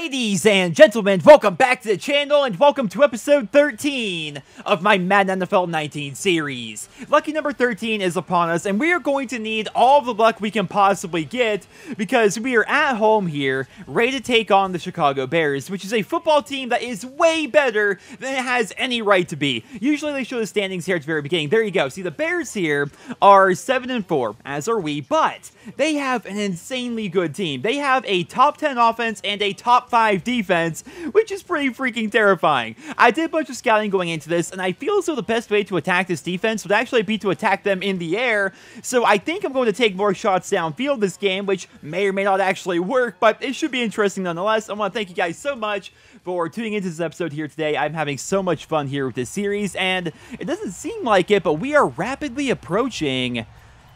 Ladies and gentlemen, welcome back to the channel and welcome to episode 13 of my Madden NFL 19 series. Lucky number 13 is upon us and we are going to need all the luck we can possibly get because we are at home here, ready to take on the Chicago Bears, which is a football team that is way better than it has any right to be. Usually they show the standings here at the very beginning. There you go. See, the Bears here are 7-4, as are we, but they have an insanely good team. They have a top 10 offense and a top 5 defense, which is pretty freaking terrifying. I did a bunch of scouting going into this, and I feel as though the best way to attack this defense would actually be to attack them in the air, so I think I'm going to take more shots downfield this game, which may or may not actually work, but it should be interesting nonetheless. I want to thank you guys so much for tuning into this episode here today. I'm having so much fun here with this series, and it doesn't seem like it, but we are rapidly approaching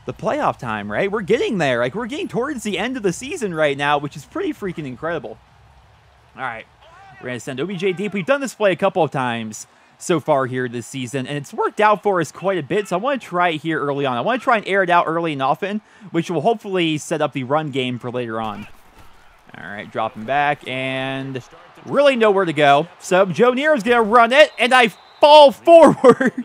the playoff time, right? We're getting there. Like, we're getting towards the end of the season right now, which is pretty freaking incredible. All right, we're going to send OBJ deep. We've done this play a couple of times so far here this season, and it's worked out for us quite a bit, so I want to try it here early on. I want to try and air it out early and often, which will hopefully set up the run game for later on. All right, dropping back, and really nowhere to go. So Joe Nero's going to run it, and I fall forward.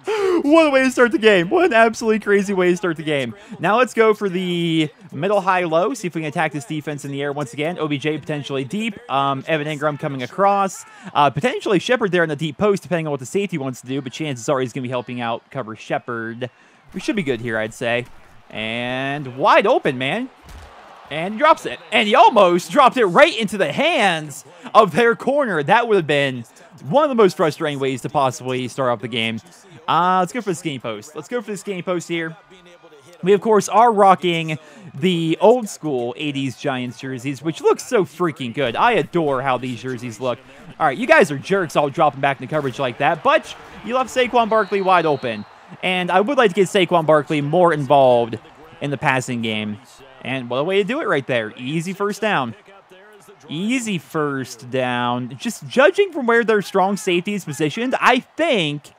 What a way to start the game. What an absolutely crazy way to start the game. Now let's go for the middle, high, low. See if we can attack this defense in the air once again. OBJ potentially deep. Evan Ingram coming across. Potentially Shepard there in the deep post, depending on what the safety wants to do. But chances are he's going to be helping out cover Shepard. We should be good here, I'd say. And wide open, man. And he drops it. And he almost dropped it right into the hands of their corner. That would have been one of the most frustrating ways to possibly start off the game. Let's go for the skinny post. Let's go for the skinny post here. We, of course, are rocking the old school 80s Giants jerseys, which looks so freaking good. I adore how these jerseys look. All right, you guys are jerks all dropping back into coverage like that, but you left Saquon Barkley wide open. And I would like to get Saquon Barkley more involved in the passing game. And what a way to do it right there. Easy first down. Easy first down. Just judging from where their strong safety is positioned, I think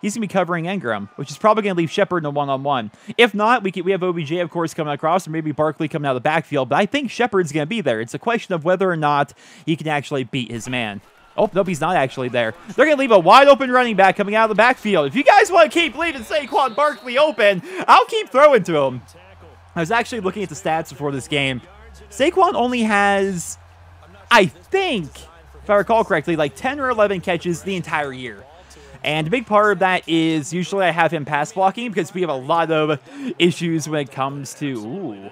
he's going to be covering Ingram, which is probably going to leave Shepard in a one-on-one. If not, we have OBJ, of course, coming across, or maybe Barkley coming out of the backfield, but I think Shepard's going to be there. It's a question of whether or not he can actually beat his man. Oh, nope, he's not actually there. They're going to leave a wide-open running back coming out of the backfield. If you guys want to keep leaving Saquon Barkley open, I'll keep throwing to him. I was actually looking at the stats before this game. Saquon only has, I think, if I recall correctly, like 10 or 11 catches the entire year. And a big part of that is usually I have him pass blocking because we have a lot of issues when it comes to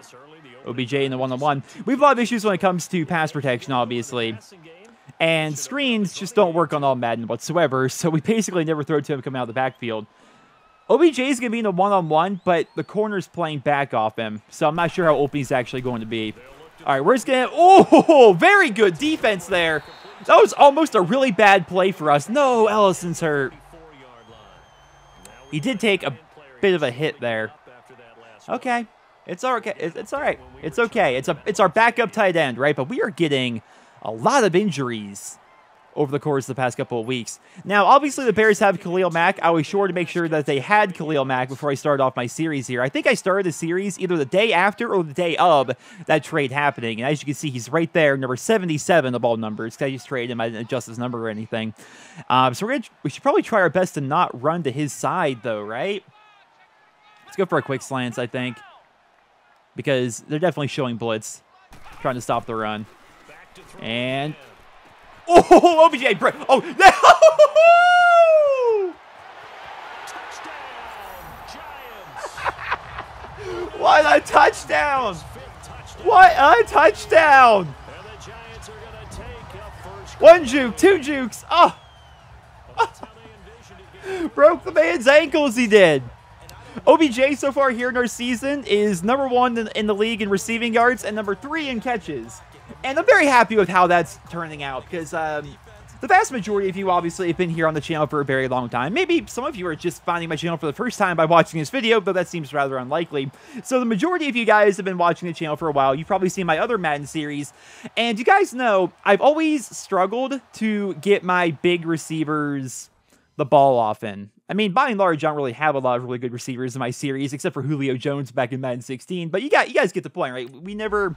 OBJ in the one-on-one. We have a lot of issues when it comes to pass protection, obviously. And screens just don't work on All-Madden whatsoever, so we basically never throw to him coming out of the backfield. OBJ is going to be in a one-on-one, but the corner's playing back off him, so I'm not sure how open he's actually going to be. All right, we're just going to... Oh, very good defense there. That was almost a really bad play for us. No, Ellison's hurt. He did take a bit of a hit there. Okay, it's all right. It's all right. It's okay. It's our backup tight end, right? But we are getting a lot of injuries over the course of the past couple of weeks. Now, obviously, the Bears have Khalil Mack. I was sure to make sure that they had Khalil Mack before I started off my series here. I think I started the series either the day after or the day of that trade happening. And as you can see, he's right there, number 77 of all numbers. I just traded him. I didn't adjust his number or anything. So we should probably try our best to not run to his side, though, right? Let's go for a quick slants, I think, because they're definitely showing blitz, trying to stop the run. And... oh, OBJ! Oh, no! What a touchdown! What a touchdown! One juke, two jukes. Oh! Broke the man's ankles, he did. OBJ so far here in our season is number 1 in the league in receiving yards and number 3 in catches. And I'm very happy with how that's turning out because the vast majority of you obviously have been here on the channel for a very long time. Maybe some of you are just finding my channel for the first time by watching this video, but that seems rather unlikely. So the majority of you guys have been watching the channel for a while. You've probably seen my other Madden series. And you guys know I've always struggled to get my big receivers the ball often. I mean, by and large, I don't really have a lot of really good receivers in my series, except for Julio Jones back in Madden 16. But you guys get the point, right? We never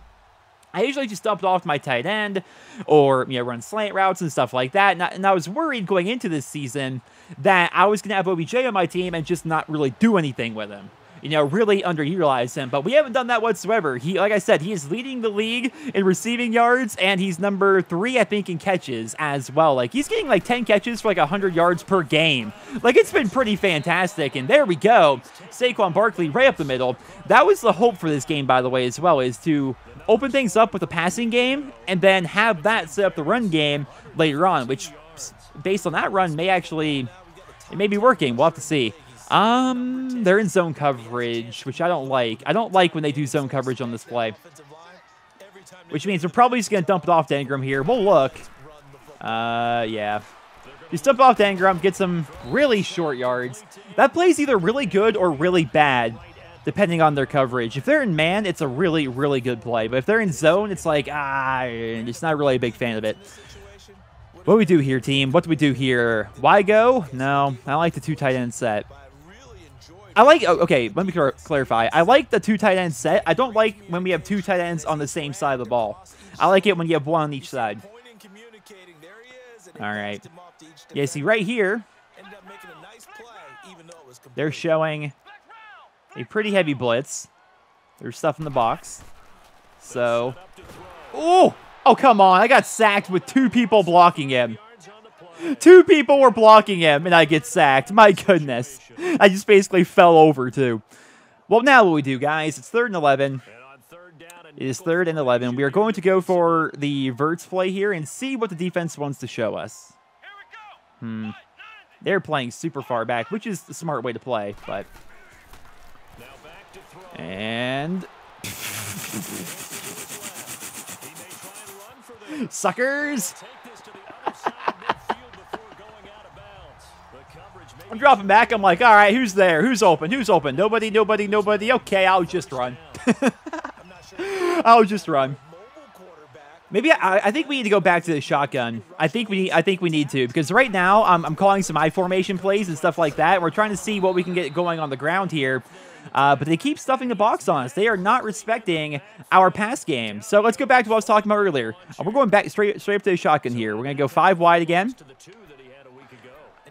I usually just dump it off to my tight end or, run slant routes and stuff like that. And I was worried going into this season that I was going to have OBJ on my team and just not really do anything with him. Really underutilize him. But we haven't done that whatsoever. Like I said, he is leading the league in receiving yards, and he's number 3, I think, in catches as well. Like, he's getting like 10 catches for like 100 yards per game. Like, it's been pretty fantastic. And there we go. Saquon Barkley right up the middle. That was the hope for this game, by the way, as well, is to open things up with the passing game and then have that set up the run game later on, which, based on that run, it may be working. We'll have to see. They're in zone coverage, which I don't like. I don't like when they do zone coverage on this play. Which means we're probably just going to dump it off to Ingram here. We'll look. Yeah. Just dump it off to Ingram, get some really short yards. That play's either really good or really bad, depending on their coverage. If they're in man, it's a really, really good play. But if they're in zone, it's like, just not really a big fan of it. What do we do here, team? What do we do here? Why go? No, I like the 2 tight end set. Okay, let me clarify. I like the 2 tight end set. I don't like when we have 2 tight ends on the same side of the ball. I like it when you have 1 on each side. All right. Yeah, see, right here, they're showing a pretty heavy blitz. There's stuff in the box. So, oh, come on. I got sacked with 2 people blocking him. 2 people were blocking him, and I get sacked. My goodness. I just basically fell over, too. Well, now what we do, guys, it's 3rd and 11. It is 3rd and 11. We are going to go for the verts play here and see what the defense wants to show us. They're playing super far back, which is the smart way to play, but... And... Suckers! I'm dropping back. I'm like, all right, who's there? Who's open? Who's open? Nobody, nobody, nobody. Okay, I'll just run. I'll just run. Maybe I think we need to go back to the shotgun. I think we need to, because right now I'm calling some I formation plays and stuff like that. We're trying to see what we can get going on the ground here. But they keep stuffing the box on us. They are not respecting our pass game. So let's go back to what I was talking about earlier. We're going back straight up to the shotgun here. We're going to go 5 wide again.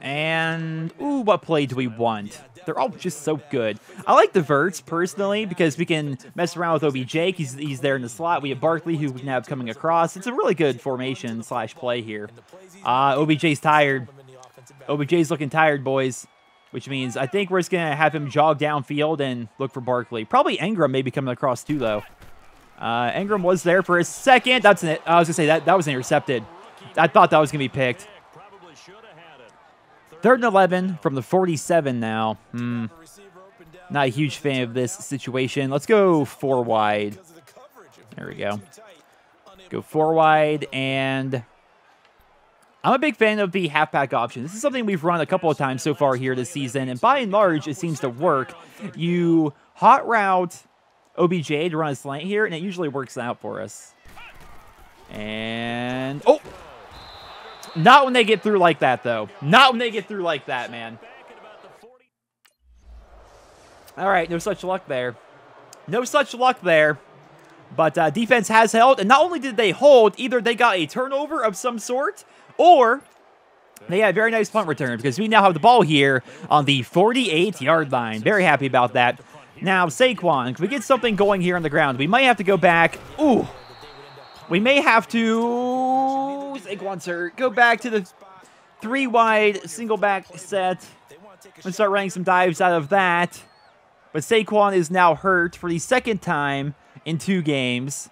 And, ooh, what play do we want? They're all just so good. I like the verts, personally, because we can mess around with OBJ. He's there in the slot. We have Barkley, who we can have coming across. It's a really good formation / play here. OBJ's tired. OBJ's looking tired, boys. Which means I think we're just going to have him jog downfield and look for Barkley. Probably Ingram maybe coming across, too, though. Ingram was there for a second. That's it. I was going to say that was intercepted. I thought that was going to be picked. 3rd and 11 from the 47 now. Not a huge fan of this situation. Let's go 4 wide. There we go. Go 4 wide, and I'm a big fan of the halfback option. This is something we've run a couple of times so far here this season, and by and large, it seems to work. You hot route OBJ to run a slant here, and it usually works out for us. And, oh! Not when they get through like that, though. Not when they get through like that, man. All right, no such luck there. No such luck there. But defense has held, and not only did they hold, either they got a turnover of some sort, or they had a very nice punt return, because we now have the ball here on the 48-yard line. Very happy about that. Now, Saquon, can we get something going here on the ground? We might have to go back. Ooh. We may have to, Saquon's hurt, go back to the 3 wide single back set. Let's start running some dives out of that. But Saquon is now hurt for the 2nd time in 2 games.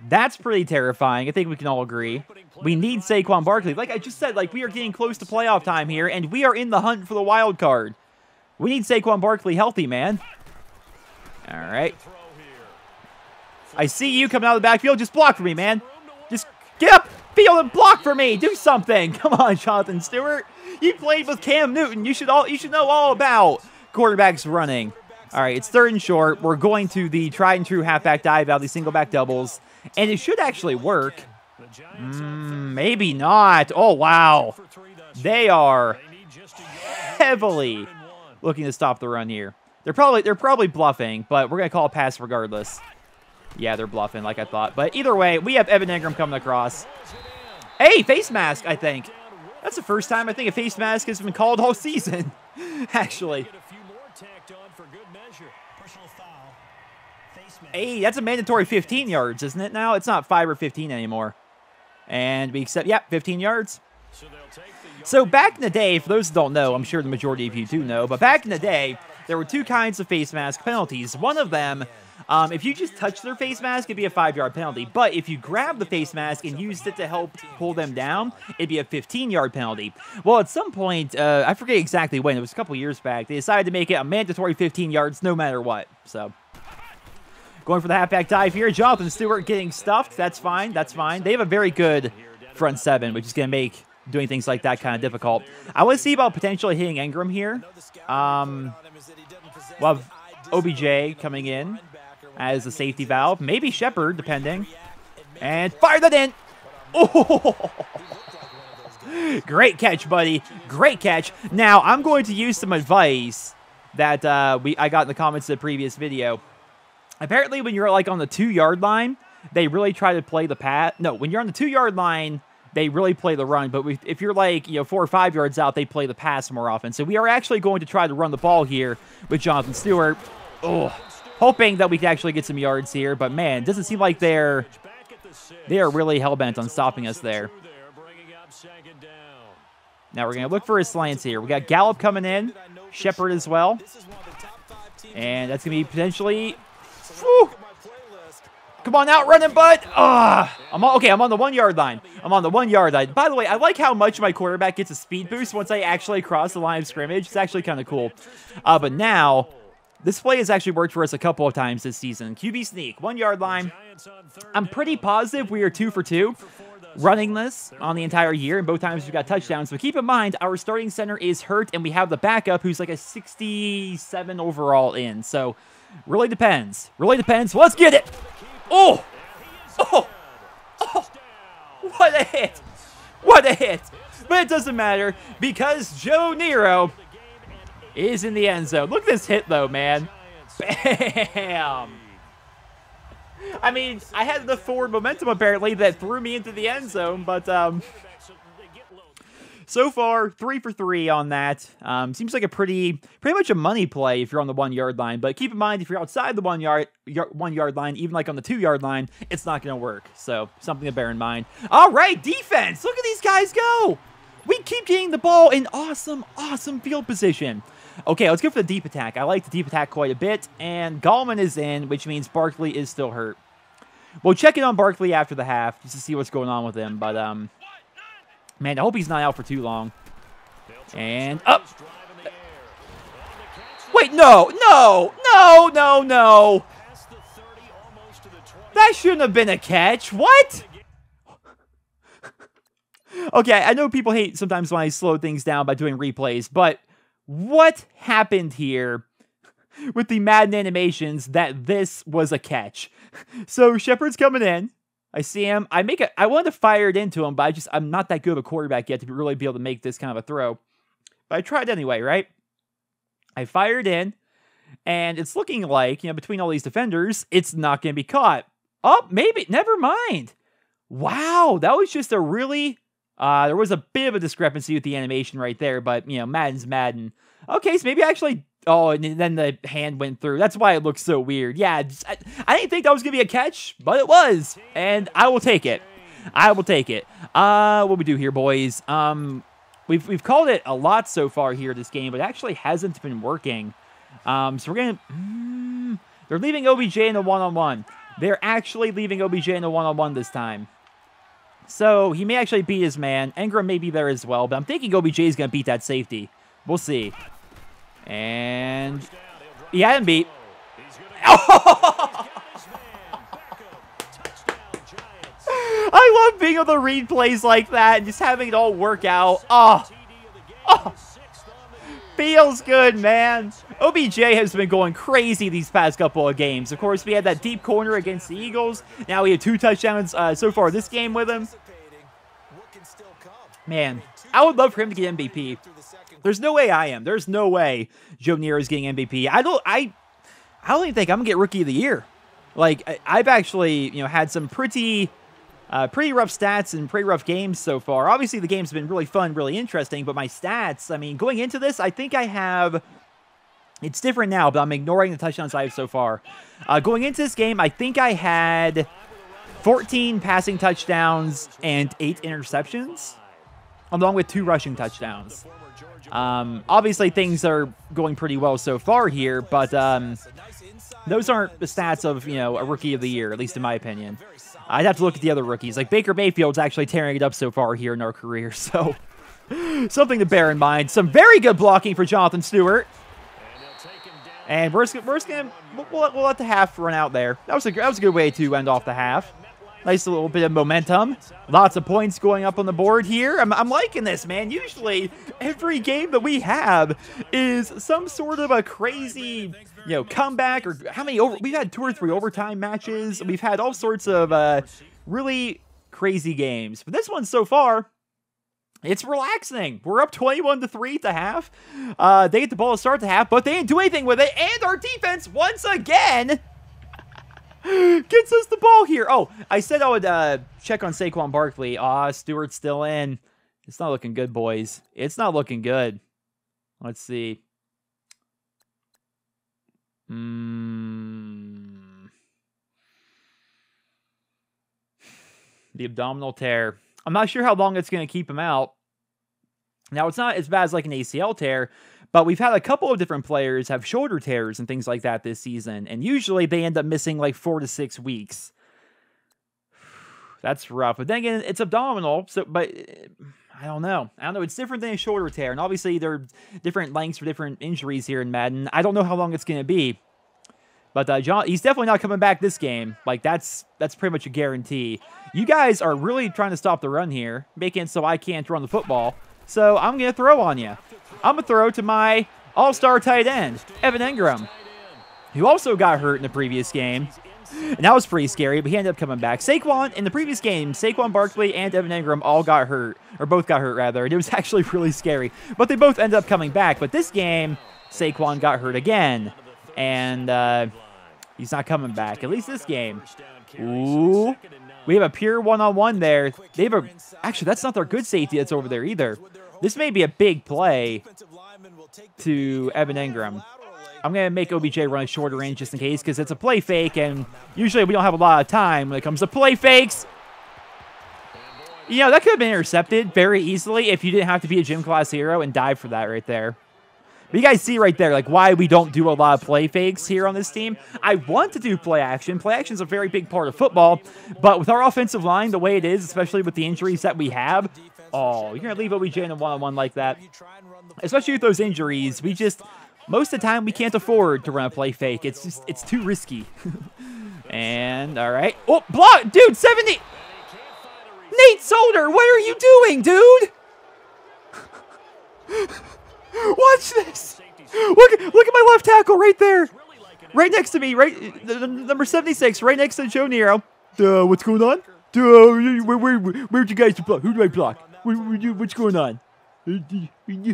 That's pretty terrifying. I think we can all agree. We need Saquon Barkley. Like I just said, like we are getting close to playoff time here, and we are in the hunt for the wild card. We need Saquon Barkley healthy, man. All right. I see you coming out of the backfield. Just block for me, man. Just get up field and block for me. Do something. Come on, Jonathan Stewart. You played with Cam Newton. You should know all about quarterbacks running. All right, it's 3rd and short. We're going to the tried and true halfback dive out of these single back doubles, and it should actually work. Maybe not. Oh wow, they are heavily looking to stop the run here. They're probably bluffing, but we're gonna call a pass regardless. Yeah, they're bluffing like I thought. But either way, we have Evan Ingram coming across. Hey, face mask, I think. That's the first time I think a face mask has been called all season, actually. Hey, that's a mandatory 15 yards, isn't it now? It's not 5 or 15 anymore. And we accept, yep, 15 yards. So back in the day, for those who don't know, I'm sure the majority of you do know, but back in the day, there were two kinds of face mask penalties. One of them, if you just touch their face mask, it'd be a 5-yard penalty. But if you grab the face mask and used it to help pull them down, it'd be a 15-yard penalty. Well, at some point, I forget exactly when, it was a couple years back, they decided to make it a mandatory 15 yards no matter what. So, going for the halfback dive here. Jonathan Stewart getting stuffed. That's fine. That's fine. They have a very good front seven, which is going to make doing things like that kind of difficult. I want to see about potentially hitting Ingram here. We'll have OBJ coming in as a safety valve. Maybe Shepard, depending. And fire that in. Oh! Great catch, buddy. Great catch. Now, I'm going to use some advice that I got in the comments of the previous video. Apparently, when you're like on the 2-yard line, they really try to play the pass. No, when you're on the 2-yard line, they really play the run. But if you're like, 4 or 5 yards out, they play the pass more often. So we are actually going to try to run the ball here with Jonathan Stewart. Oh, hoping that we can actually get some yards here. But man, it doesn't seem like they are really hell-bent on stopping us there. Now we're going to look for his slants here. We got Gallup coming in, Shepard as well. And that's going to be potentially... Whew. Come on out, running bud. I'm on the 1-yard line. I'm on the 1-yard line. By the way, I like how much my quarterback gets a speed boost once I actually cross the line of scrimmage. It's actually kind of cool. But now, this play has actually worked for us a couple of times this season. QB sneak, 1-yard line. I'm pretty positive we are 2 for 2 running this on the entire year, and both times we've got touchdowns. But keep in mind, our starting center is hurt, and we have the backup who's like a 67 overall in. So, really depends. Really depends. Let's get it. Oh! Oh! Oh! What a hit! What a hit! But it doesn't matter because Joe Nero is in the end zone. Look at this hit, though, man. Bam! I mean, I had the forward momentum, apparently, that threw me into the end zone, but, so far, 3 for 3 on that. Seems like a pretty much a money play if you're on the 1-yard line. But keep in mind, if you're outside the 1-yard line, even like on the 2-yard line, it's not going to work. So something to bear in mind. All right, defense. Look at these guys go. We keep getting the ball in awesome field position. Okay, let's go for the deep attack. I like the deep attack quite a bit. And Gallman is in, which means Barkley is still hurt. We'll check in on Barkley after the half just to see what's going on with him. But, man, I hope he's not out for too long. And up. Wait, no. That shouldn't have been a catch. What? Okay, I know people hate sometimes when I slow things down by doing replays, but what happened here with the Madden animations that this was a catch? So Shepard's coming in. I see him. I wanted to fire it into him, but I'm not that good of a quarterback yet to really be able to make this kind of a throw. But I tried anyway, right? I fired in, and it's looking like, between all these defenders, it's not going to be caught. Oh, maybe. Never mind. Wow, that was just a really... there was a bit of a discrepancy with the animation right there, but, Madden's Madden. Okay, so maybe actually... Oh, and then the hand went through. That's why it looks so weird. Yeah, I didn't think that was going to be a catch, but it was. And I will take it. I will take it. What we do here, boys? We've called it a lot so far here this game, but it actually hasn't been working. So we're going to... they're leaving OBJ in a one-on-one. They're actually leaving OBJ in a one-on-one this time. So he may actually beat his man. Ingram may be there as well, but I'm thinking OBJ is going to beat that safety. We'll see. And he had him beat. I love being able to read plays like that and just having it all work out. Feels good, man. OBJ has been going crazy these past couple of games. Of course, we had that deep corner against the Eagles. Now we have 2 touchdowns so far this game with him. Man, I would love for him to get MVP. There's no way I am. There's no way Joe Nero is getting MVP. I don't even think I'm going to get Rookie of the Year. Like, I've actually, had some pretty rough stats and pretty rough games so far. Obviously, the game's been really fun, really interesting, but my stats, I mean, going into this, I think I have... It's different now, but I'm ignoring the touchdowns I have so far. Going into this game, I think I had 14 passing touchdowns and 8 interceptions, along with 2 rushing touchdowns. Obviously, things are going pretty well so far here, but those aren't the stats of, a rookie of the year, at least in my opinion. I'd have to look at the other rookies. Like, Baker Mayfield's actually tearing it up so far here in our career, so something to bear in mind. Some very good blocking for Jonathan Stewart. And we'll let the half run out there. That was a good way to end off the half. Nice little bit of momentum. Lots of points going up on the board here. I'm liking this, man. Usually, every game that we have is some sort of a crazy, comeback. Or how many we've had 2 or 3 overtime matches. We've had all sorts of really crazy games. But this one so far, it's relaxing. We're up 21-3 to half. They get the ball to start the half, but they didn't do anything with it. And our defense, once again, gets us the ball here. Oh, I said I would check on Saquon Barkley. Stewart's still in. It's not looking good, boys. It's not looking good. Let's see. The abdominal tear. I'm not sure how long it's going to keep him out. Now, it's not as bad as like an ACL tear, but we've had a couple of different players have shoulder tears and things like that this season, and usually they end up missing like 4 to 6 weeks. That's rough. But then again, it's abdominal, but I don't know. It's different than a shoulder tear, and obviously there are different lengths for different injuries here in Madden. I don't know how long it's going to be. But he's definitely not coming back this game. Like, that's pretty much a guarantee. You guys are really trying to stop the run here, making it so I can't run the football. So I'm going to throw on you. I'm going to throw to my all-star tight end, Evan Engram, who also got hurt in the previous game. And that was pretty scary, but he ended up coming back. In the previous game, Saquon Barkley and Evan Engram all got hurt, or both got hurt, rather. And it was actually really scary. But they both ended up coming back. But this game, Saquon got hurt again. And he's not coming back, at least this game. Ooh. We have a pure one-on-one there. Actually, that's not their good safety that's over there either. This may be a big play to Evan Engram. I'm going to make OBJ run a shorter range just in case, because it's a play fake, and usually we don't have a lot of time when it comes to play fakes. That could have been intercepted very easily if you didn't have to be a gym class hero and dive for that right there. But you guys see right there, like, why we don't do a lot of play fakes here on this team. I want to do play action. Play action is a very big part of football. But with our offensive line the way it is, especially with the injuries that we have, you're going to leave OBJ in a one-on-one like that. Especially with those injuries, most of the time, we can't afford to run a play fake. It's too risky. And, all right. Oh, block! Dude, 70! Nate Solder, what are you doing, dude? Watch this! Look at my left tackle right there! Right next to me, number 76, right next to Joe Nero. What's going on? Where'd you guys block? Who do I block? What's going on?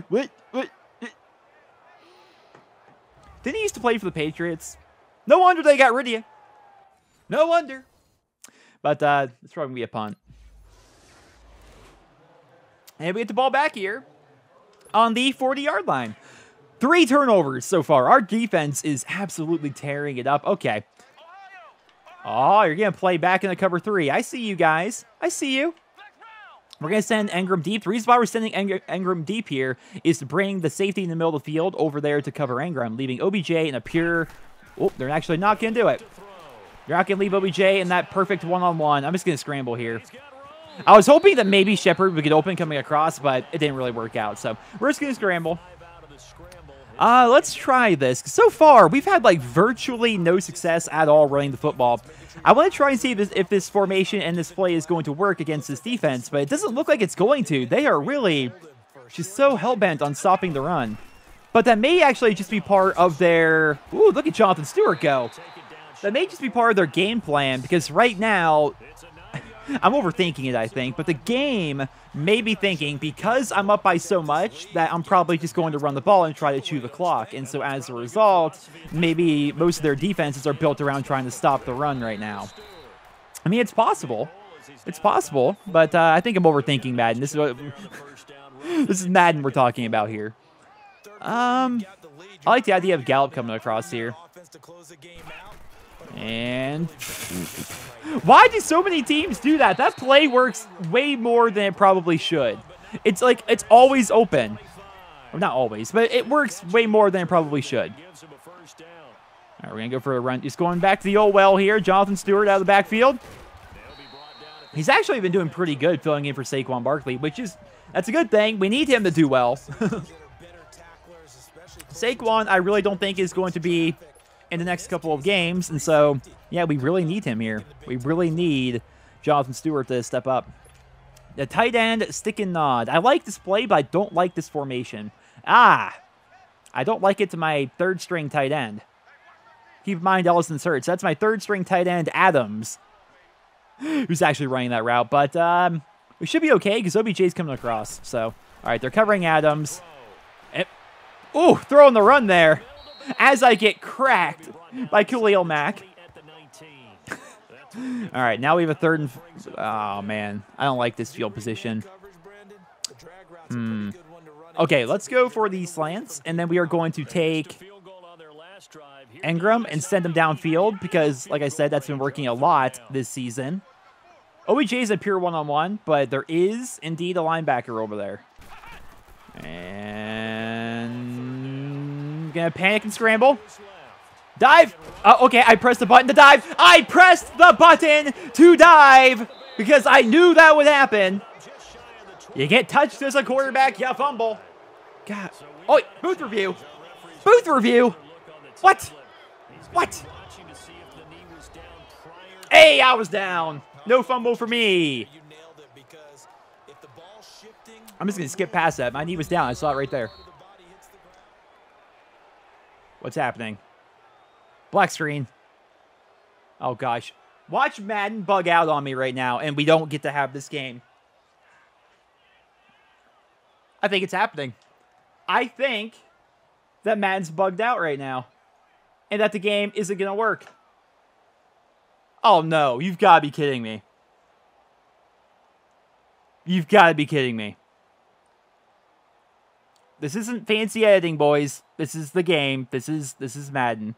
What? Didn't he used to play for the Patriots? No wonder they got rid of you. No wonder. But it's probably going to be a punt. And we get the ball back here on the 40-yard line. 3 turnovers so far. Our defense is absolutely tearing it up. Okay. Oh, you're going to play back in the cover 3. I see you guys. I see you. We're going to send Engram deep. The reason why we're sending Engram deep here is to bring the safety in the middle of the field over there to cover Engram, leaving OBJ in a pure... Oh, they're actually not going to do it. They're not going to leave OBJ in that perfect one-on-one. I'm just going to scramble here. I was hoping that maybe Shepard would get open coming across, but it didn't really work out. So we're just going to scramble. Let's try this. So far, we've had like virtually no success at all running the football. I want to try and see if this formation and this play is going to work against this defense, but it doesn't look like it's going to. They are really just so hell-bent on stopping the run. But that may actually just be part of their... Ooh, look at Jonathan Stewart go. That may just be part of their game plan, because right now... I'm overthinking it, I think, but the game may be thinking, because I'm up by so much, that I'm probably just going to run the ball and try to chew the clock. And so as a result, maybe most of their defenses are built around trying to stop the run right now. I mean, it's possible. It's possible, but I think I'm overthinking Madden. This is what this is Madden we're talking about here. I like the idea of Gallup coming across here. And why do so many teams do that? That play works way more than it probably should. It's like it's always open. Well, not always, but it works way more than it probably should. All right, we're going to go for a run. Just going back to the old well here. Jonathan Stewart out of the backfield. He's actually been doing pretty good filling in for Saquon Barkley, that's a good thing. We need him to do well. Saquon, I really don't think is going to be in the next couple of games, and so, yeah, we really need him here. We really need Jonathan Stewart to step up. The tight end, stick and nod. I like this play, but I don't like this formation. I don't like it to my third-string tight end. Keep in mind, Ellison's hurt. So that's my third-string tight end, Adams, who's actually running that route. But we should be okay because OBJ's coming across. So, all right, they're covering Adams. Ooh, throwing the run there as I get cracked by Khalil Mack. All right, now we have a third and... Oh, man. I don't like this field position. Okay, let's go for the slants, and then we are going to take Ingram and send him downfield because, like I said, that's been working a lot this season. OBJ is a pure one-on-one, but there is indeed a linebacker over there. And gonna panic and scramble. Dive! Okay, I pressed the button to dive. I pressed the button to dive because I knew that would happen. You get touched as a quarterback, you fumble. God. Oh, booth review. Booth review. What? What? Hey, I was down. No fumble for me. I'm just going to skip past that. My knee was down. I saw it right there. What's happening? Black screen. Oh, gosh. Watch Madden bug out on me right now, and we don't get to have this game. I think it's happening. I think that Madden's bugged out right now, and that the game isn't going to work. Oh, no. You've got to be kidding me. You've got to be kidding me. This isn't fancy editing, boys. This is the game. This is Madden.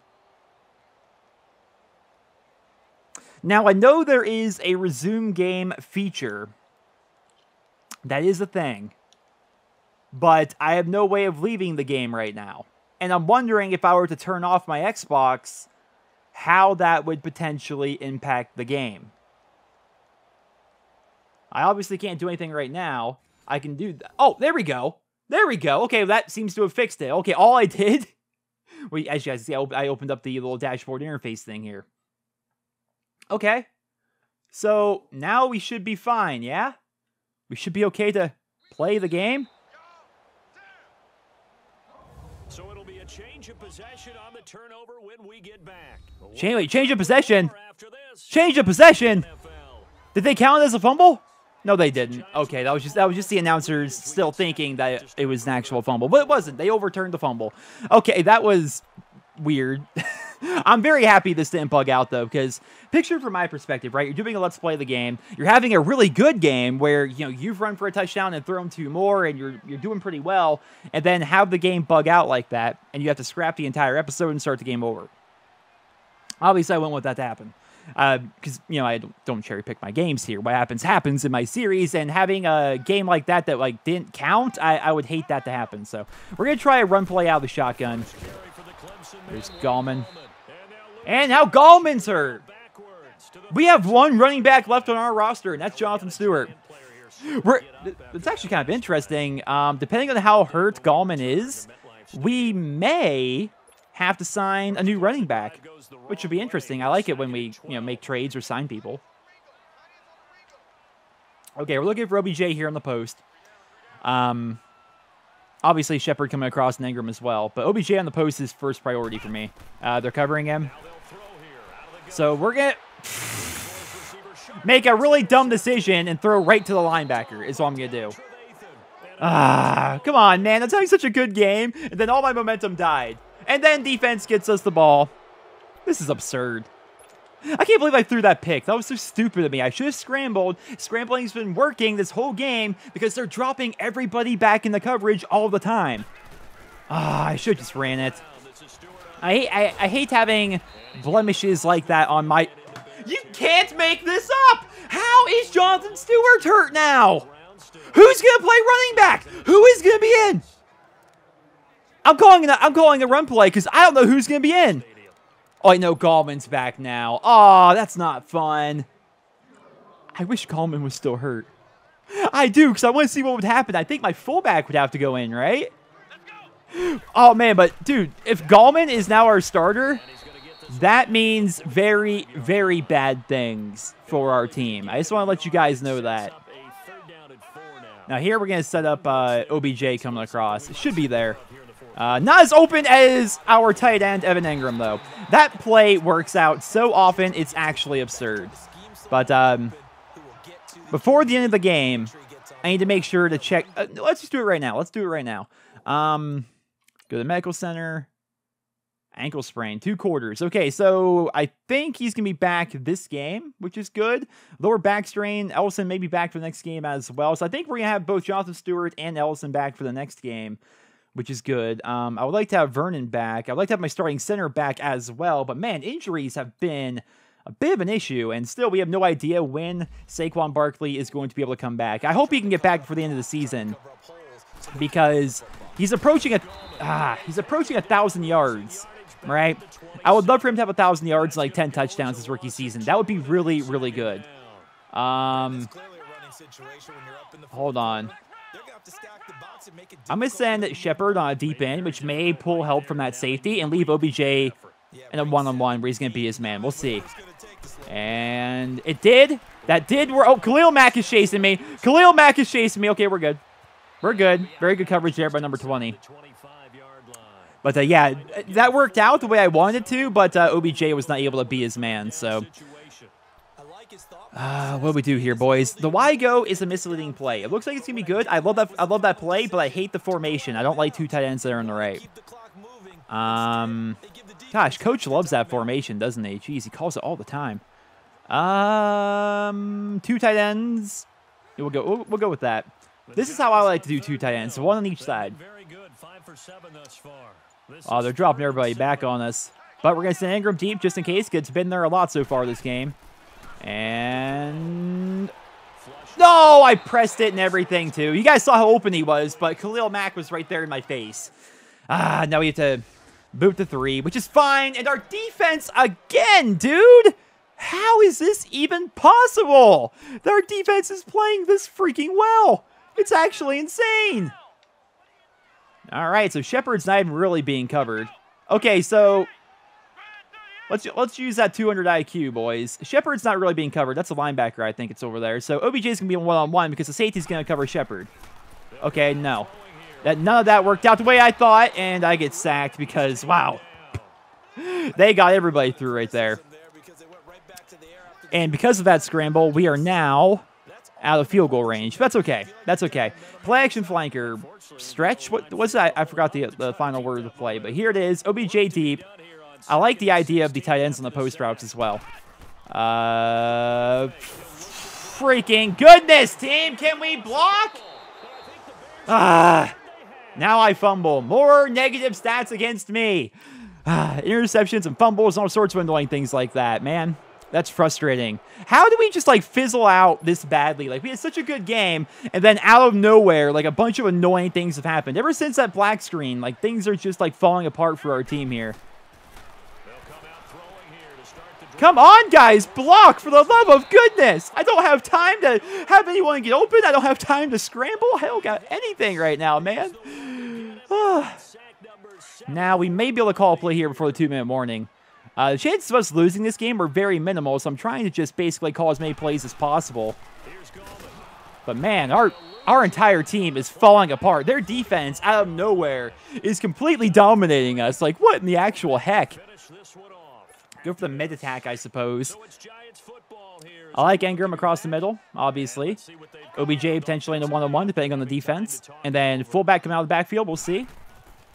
Now, I know there is a resume game feature. That is a thing. But I have no way of leaving the game right now. And I'm wondering if I were to turn off my Xbox, how that would potentially impact the game. I obviously can't do anything right now. I can do that. Oh, there we go. There we go. Okay, that seems to have fixed it. Okay, all I did... Well, as you guys see, I opened up the little dashboard interface thing here. Okay. So, now we should be fine, yeah? We should be okay to play the game? So it'll be a change of possession on the turnover when we get back. Change of possession? Change of possession? Did they count it as a fumble? No, they didn't. Okay, that was just the announcers still thinking that it was an actual fumble, but it wasn't. They overturned the fumble. Okay, that was weird. I'm very happy this didn't bug out though, because picture from my perspective, right? You're doing a let's play the game. You're having a really good game where you've run for a touchdown and thrown 2 more, and you're doing pretty well, and then have the game bug out like that, and you have to scrap the entire episode and start the game over. Obviously, I wouldn't want that to happen. Because, I don't cherry pick my games here. What happens in my series, and having a game like that didn't count, I would hate that to happen. So we're going to try a run play out of the shotgun. There's Gallman. And now Gallman's hurt. We have one running back left on our roster, and that's Jonathan Stewart. It's actually kind of interesting. Depending on how hurt Gallman is, we may have to sign a new running back, which would be interesting. I like it when we, make trades or sign people. Okay, we're looking for OBJ here on the post. Obviously, Shepard coming across and Ingram as well, but OBJ on the post is first priority for me. They're covering him. So we're going to... make a really dumb decision and throw right to the linebacker is what I'm going to do. Come on, man. That's having such a good game. And then all my momentum died. And then defense gets us the ball. This is absurd. I can't believe I threw that pick. That was so stupid of me. I should have scrambled. Scrambling's been working this whole game because they're dropping everybody back in the coverage all the time. I should have just ran it. I hate having blemishes like that on my... You can't make this up! How is Jonathan Stewart hurt now? Who's going to play running back? Who is going to be in? I'm calling a run play because I don't know who's going to be in. Oh, I know Gallman's back now. Oh, that's not fun. I wish Gallman was still hurt. I do, because I want to see what would happen. I think my fullback would have to go in, right? Oh, man, but, dude, if Gallman is now our starter, that means very, very bad things for our team. I just want to let you guys know that. Now, here we're going to set up OBJ coming across. It should be there. Not as open as our tight end, Evan Engram, though. That play works out so often, it's actually absurd. But before the end of the game, I need to make sure to check. Let's just do it right now. Let's do it right now. Go to the medical center. Ankle sprain, 2 quarters. Okay, so I think he's going to be back this game, which is good. Lower back strain. Ellison may be back for the next game as well. So I think we're going to have both Jonathan Stewart and Ellison back for the next game, which is good. I would like to have Vernon back. I would like to have my starting center back as well. But, man, injuries have been a bit of an issue. And still, we have no idea when Saquon Barkley is going to be able to come back. I hope he can get back before the end of the season because he's approaching 1,000 yards, right? I would love for him to have 1,000 yards and like 10 touchdowns his rookie season. That would be really, really good. Hold on. I'm going to send Shepard on a deep end, which may pull help from that safety, and leave OBJ in a one-on-one where he's going to be his man. We'll see. And it did. That did work. Oh, Khalil Mack is chasing me. Khalil Mack is chasing me. Okay, we're good. We're good. Very good coverage there by number 20. But, yeah, that worked out the way I wanted it to, but OBJ was not able to be his man, so... what do we do here, boys? The YGO is a misleading play. It looks like it's going to be good. I love that play, but I hate the formation. I don't like 2 tight ends there on the right. Gosh, Coach loves that formation, doesn't he? Jeez, he calls it all the time. 2 tight ends. We'll go with that. This is how I like to do 2 tight ends, so 1 on each side. Oh, they're dropping everybody back on us. But we're going to send Ingram deep just in case, because it's been there a lot so far this game. And... No, I pressed it and everything, too. You guys saw how open he was, but Khalil Mack was right there in my face. Now we have to boot the 3, which is fine. And our defense again, dude! How is this even possible? Our defense is playing this freaking well. It's actually insane. All right, so Shepard's not even really being covered. Okay, so let's use that 200 IQ, boys. Shepard's not really being covered. That's a linebacker, I think it's over there. So OBJ's going to be one-on-one because the safety's going to cover Shepard. Okay, no. None of that worked out the way I thought, and I get sacked because, wow. They got everybody through right there. And because of that scramble, we are now out of field goal range. That's okay. That's okay. Play action flanker. Stretch? What's that? I forgot the final word of the play, but here it is. OBJ deep. I like the idea of the tight ends on the post routes as well. Freaking goodness, team. Can we block? Now I fumble. More negative stats against me. Interceptions and fumbles and all sorts of annoying things like that, man. That's frustrating. How do we just, like, fizzle out this badly? Like, we had such a good game, and then out of nowhere, like, a bunch of annoying things have happened. Ever since that black screen, like, things are just, like, falling apart for our team here. Come on, guys! Block, for the love of goodness! I don't have time to have anyone get open. I don't have time to scramble. I don't got anything right now, man. Now, we may be able to call a play here before the 2-minute warning. The chances of us losing this game are very minimal, so I'm trying to just basically call as many plays as possible. But man, our entire team is falling apart. Their defense, out of nowhere, is completely dominating us. Like, what in the actual heck? Go for the mid-attack, I suppose. I like Ingram across the middle, obviously. OBJ potentially in the one-on-one, depending on the defense. And then fullback coming out of the backfield, we'll see.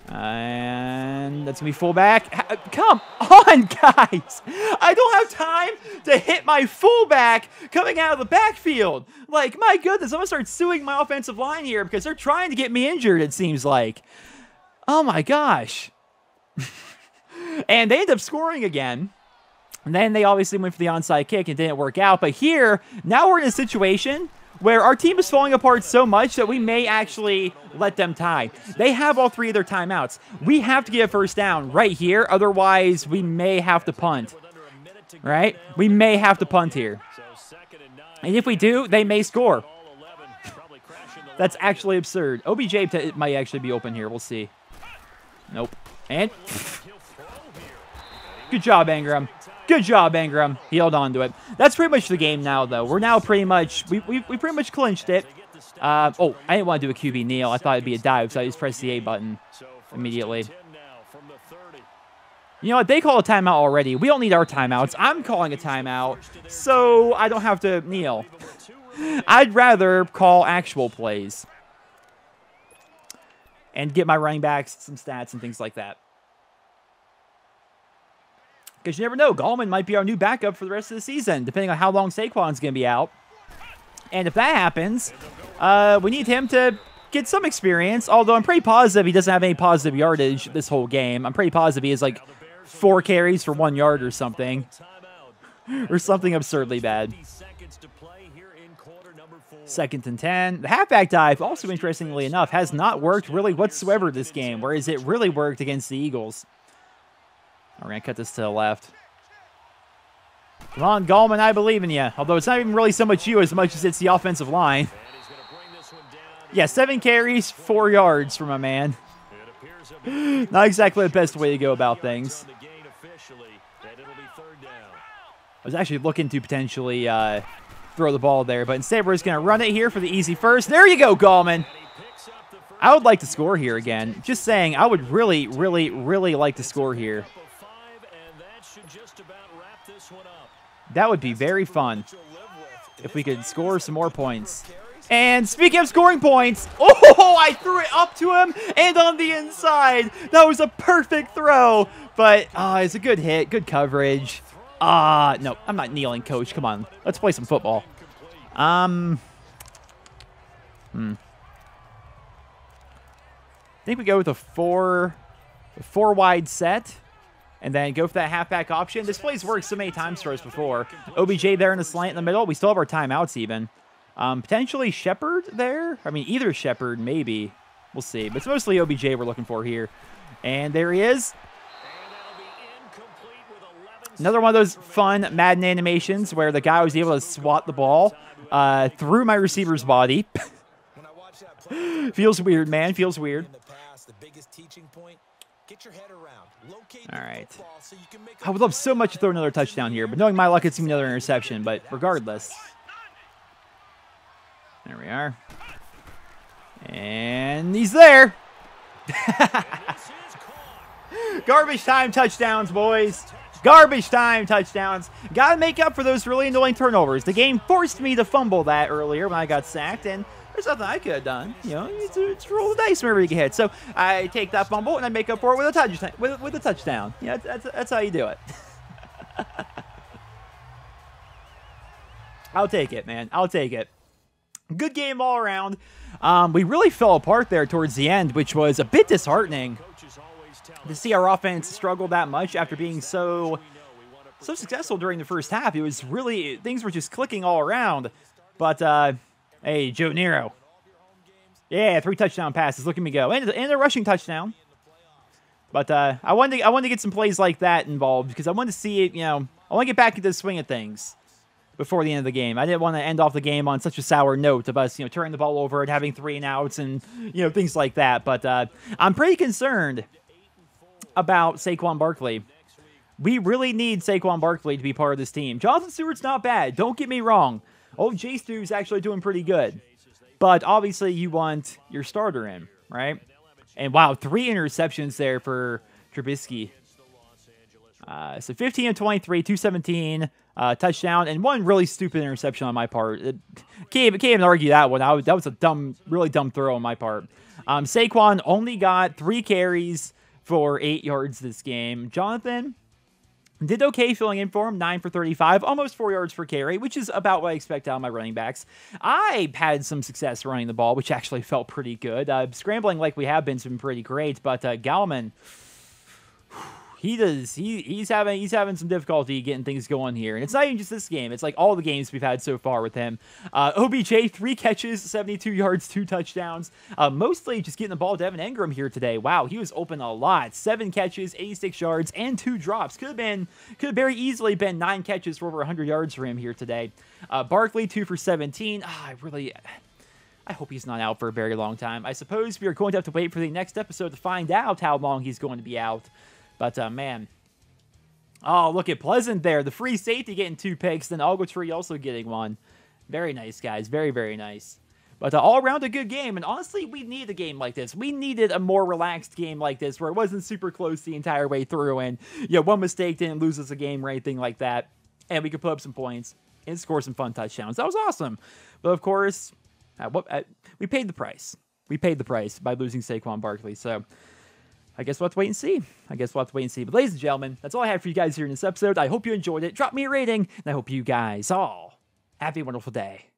And that's going to be fullback. Come on, guys. I don't have time to hit my fullback coming out of the backfield. Like, my goodness, I'm going to start suing my offensive line here because they're trying to get me injured, it seems like. Oh, my gosh. And they end up scoring again. And then they obviously went for the onside kick and didn't work out. But here, now we're in a situation where our team is falling apart so much that we may actually let them tie. They have all 3 of their timeouts. We have to get a first down right here. Otherwise, we may have to punt. Right? We may have to punt here. And if we do, they may score. That's actually absurd. OBJ might actually be open here. We'll see. Nope. And good job, Ingram. Good job, Ingram. He held on to it. That's pretty much the game now, though. We're now pretty much, we pretty much clinched it. Oh, I didn't want to do a QB kneel. I thought it'd be a dive, so I just pressed the A button immediately. You know what? They call a timeout already. We don't need our timeouts. I'm calling a timeout, so I don't have to kneel. I'd rather call actual plays and get my running backs some stats and things like that. Because you never know, Gallman might be our new backup for the rest of the season, depending on how long Saquon's going to be out. And if that happens, we need him to get some experience, although I'm pretty positive he doesn't have any positive yardage this whole game. I'm pretty positive he has like 4 carries for 1 yard or something. Or something absurdly bad. 2nd and 10. The halfback dive, also interestingly enough, has not worked really whatsoever this game, whereas it really worked against the Eagles. We're going to cut this to the left. Come on, Gallman, I believe in you. Although it's not even really so much you as much as it's the offensive line. Yeah, 7 carries, 4 yards for my man. Not exactly the best way to go about things. I was actually looking to potentially throw the ball there, but instead we're just going to run it here for the easy first. There you go, Gallman. I would like to score here again. Just saying, I would really, really, really like to score here. That would be very fun if we could score some more points. And speaking of scoring points, oh, I threw it up to him and on the inside. That was a perfect throw, but it's a good hit, good coverage. No, I'm not kneeling, coach. Come on, let's play some football. I think we go with a four wide set. And then go for that halfback option. This play's worked so many times for us before. OBJ there in the slant in the middle. We still have our timeouts even. Potentially Shepard there. I mean, either Shepard, maybe. We'll see. But it's mostly OBJ we're looking for here. And there he is. Another one of those fun Madden animations where the guy was able to swat the ball through my receiver's body. Feels weird, man. Feels weird. All right. I would love so much to throw another touchdown here, but knowing my luck, it's going to be another interception. But regardless. There we are. And he's there. Garbage time touchdowns, boys. Garbage time touchdowns. Got to make up for those really annoying turnovers. The game forced me to fumble that earlier when I got sacked, and there's nothing I could have done. You know, it's roll the dice whenever you get hit. So I take that fumble and I make up for it with a touchdown. With a touchdown. Yeah, that's how you do it. I'll take it, man. I'll take it. Good game all around. We really fell apart there towards the end, which was a bit disheartening to see our offense struggle that much after being so successful during the first half. It was really, things were just clicking all around. But hey, Joe Nero. Yeah, 3 touchdown passes. Look at me go. And a rushing touchdown. But I wanted to get some plays like that involved because I wanted to see it, you know, I want to get back into the swing of things before the end of the game. I didn't want to end off the game on such a sour note of us, you know, turning the ball over and having 3 and outs and, you know, things like that. But I'm pretty concerned about Saquon Barkley. We really need Saquon Barkley to be part of this team. Jonathan Stewart's not bad. Don't get me wrong. Oh, J. Stu's actually doing pretty good. But obviously you want your starter in, right? And wow, 3 interceptions there for Trubisky. So 15 of 23, 217, touchdown, and one really stupid interception on my part. Can't even argue that one. That was a really dumb throw on my part. Saquon only got 3 carries for 8 yards this game. Jonathan did okay filling in for him, 9 for 35, almost 4 yards per carry, which is about what I expect out of my running backs. I had some success running the ball, which actually felt pretty good. Scrambling like we have been pretty great, but Gallman, he's having some difficulty getting things going here. And it's not even just this game. It's like all the games we've had so far with him. OBJ, 3 catches, 72 yards, 2 touchdowns. Mostly just getting the ball to Evan Engram here today. Wow, he was open a lot. 7 catches, 86 yards, and 2 drops. Could have very easily been 9 catches for over 100 yards for him here today. Barkley, 2 for 17. I hope he's not out for a very long time. I suppose we are going to have to wait for the next episode to find out how long he's going to be out. But, man. Oh, look at Pleasant there. The free safety getting 2 picks. Then Ogletree also getting 1. Very nice, guys. Very, very nice. But all around a good game. And honestly, we need a game like this. We needed a more relaxed game like this where it wasn't super close the entire way through. And, one mistake didn't lose us a game or anything like that. And we could put up some points and score some fun touchdowns. That was awesome. But, of course, we paid the price. We paid the price by losing Saquon Barkley. So I guess we'll have to wait and see. But ladies and gentlemen, that's all I have for you guys here in this episode. I hope you enjoyed it. Drop me a rating, and I hope you guys all have a wonderful day.